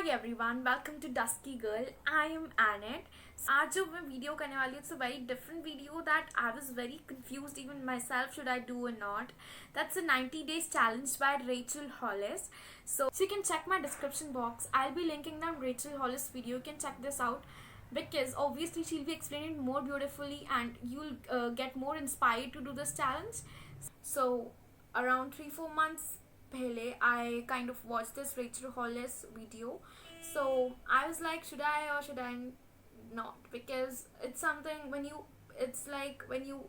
Hi everyone, welcome to dusky girl. I am Annette. आज जो मैं वीडियो करने वाली हूँ, it's a very different video that I was very confused even myself should I do or not. That's a 90 days challenge by Rachel Hollis. So you can check my description box. I'll be linking down Rachel Hollis video. You can check this out because obviously she'll be explaining it more beautifully and you'll get more inspired to do this challenge. So around 3-4 months pehle I kind of watched this Rachel Hollis video. So I was like, should I or should I not? Because it's something it's like when you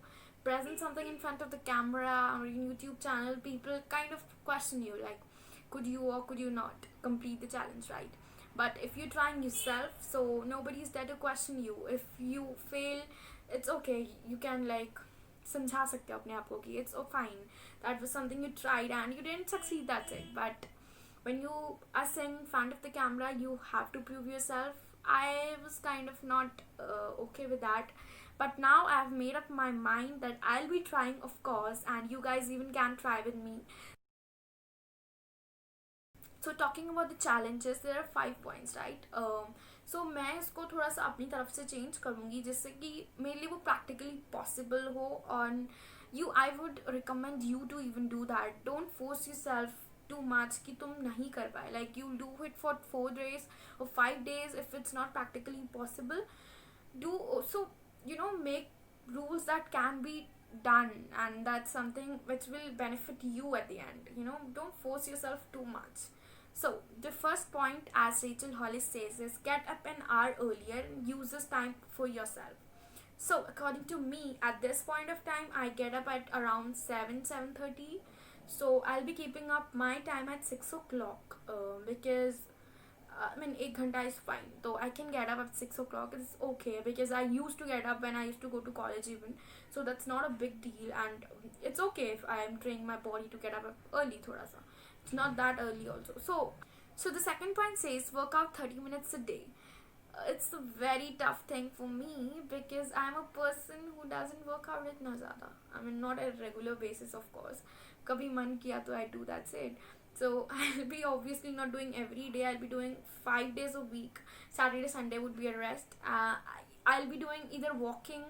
present something in front of the camera or in YouTube channel, people kind of question you like, could you or could you not complete the challenge, right? But if you're trying yourself, so nobody's there to question you. If you fail, it's okay. You can like समझा सकते हो अपने आप को कि it's fine, that was something you tried and you didn't succeed, that's it. But when you are saying in front of the camera, you have to prove yourself. I was kind of not okay with that, but now I've made up my mind that I'll be trying, of course, and you guys even can try with me. So talking about the challenges, there are 5 points, right? So मैं इसको थोड़ा सा अपनी तरफ से change करूँगी जिससे कि मेरे लिए वो प्रैक्टिकली पॉसिबल हो. और you I would recommend you to even do that. Don't force yourself too much कि तुम नहीं कर पाए. Like you do it for 4 days or 5 days. If it's not practically possible, do also, make rules that can be done, and that's something which will benefit you at the end. Don't force yourself too much. So the first point, as Rachel Hollis says, is get up an hour earlier and use this time for yourself. So according to me, at this point of time, I get up at around 7:30. So I'll be keeping up my time at 6 o'clock because I mean, 1 is fine. So I can get up at 6 o'clock. It's okay because I used to get up when I used to go to college even. So that's not a big deal, and it's okay if I'm training my body to get up early thoda sa. It's not that early also. So the second point says work out 30 minutes a day. It's a very tough thing for me because I'm a person who doesn't work out itna zyada. I mean, not at a regular basis, of course. Kabhi man kiya to I do, that's it. So I'll be obviously not doing every day. I'll be doing 5 days a week. Saturday, Sunday would be a rest. I'll be doing either walking,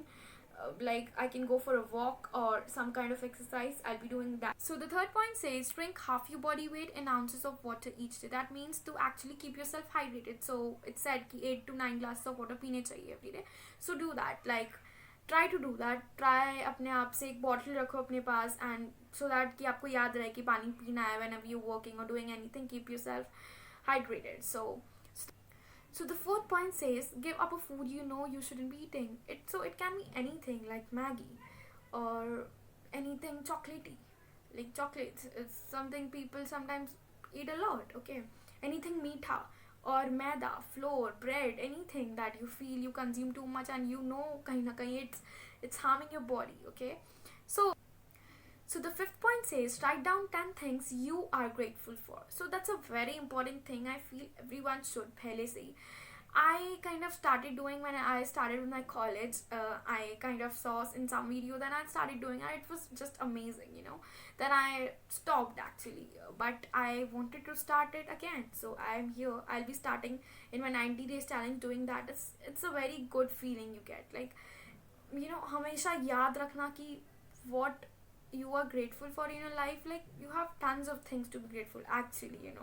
like I can go for a walk or some kind of exercise. I'll be doing that. So the third point says drink half your body weight in ounces of water each day. That means to actually keep yourself hydrated. So it said ki 8 to 9 glasses of water पीने चाहिए every day. So do that. Like try to do that. Try अपने आप से एक bottle रखो अपने पास, and so that कि आपको याद रहे कि पानी पीना है whenever you're working or doing anything. Keep yourself hydrated. So the fourth point says give up a food you know you shouldn't be eating. It can be anything like Maggie or anything chocolatey. Like chocolates, it's something people sometimes eat a lot. Okay, anything meetha or maida, flour, bread, anything that you feel you consume too much and kahin na kahin it's harming your body. Okay, so the fifth point says write down 10 things you are grateful for. So that's a very important thing. I feel everyone should pehle se hi. I kind of started doing when I started with my college. I kind of saw in some video, then I started doing and it was just amazing, Then I stopped actually, but I wanted to start it again. So I'm here. I'll be starting in my 90 days challenge doing that. It's a very good feeling you get. Like, हमेशा याद रखना कि what you are grateful for in your life. Like you have tons of things to be grateful actually.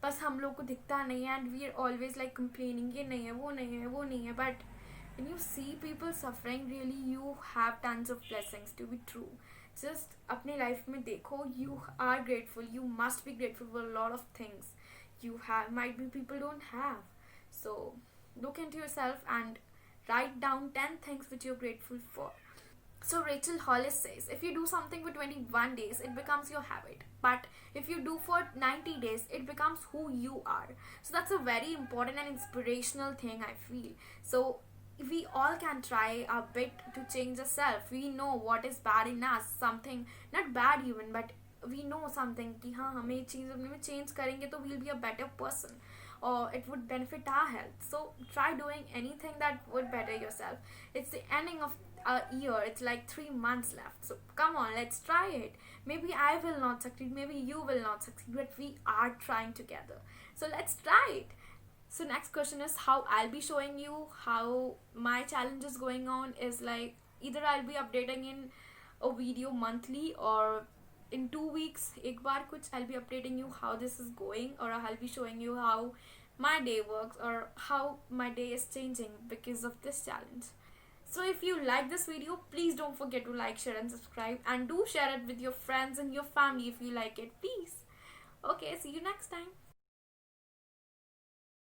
बस हम लोग को दिखता नहीं है and we are always like complaining ये नहीं है वो नहीं है वो नहीं है. But when you see people suffering, really you have tons of blessings to be true. Just अपने life में देखो, you are grateful. You must be grateful for a lot of things you have. Might be people don't have. So look into yourself and write down 10 things which you're grateful for. So Rachel Hollis says if you do something for 21 days, it becomes your habit. But if you do for 90 days, it becomes who you are. So that's a very important and inspirational thing, I feel. So we all can try a bit to change ourselves. We know what is bad in us, something not bad even, but we know something कि हाँ हमें ये चीज़ अपने में change करेंगे तो we'll be a better person, or it would benefit our health. So try doing anything that would better yourself. It's the ending of a year. It's like 3 months left. So come on, let's try it. Maybe I will not succeed, maybe you will not succeed, but we are trying together. So let's try it. So next question is how I'll be showing you how my challenge is going on is like either I'll be updating in a video monthly or in 2 weeks एक बार कुछ I'll be updating you how this is going, or I'll be showing you how my day works or how my day is changing because of this challenge. So if you like this video, please don't forget to like, share and subscribe, and do share it with your friends and your family if you like it, please. Okay, see you next time.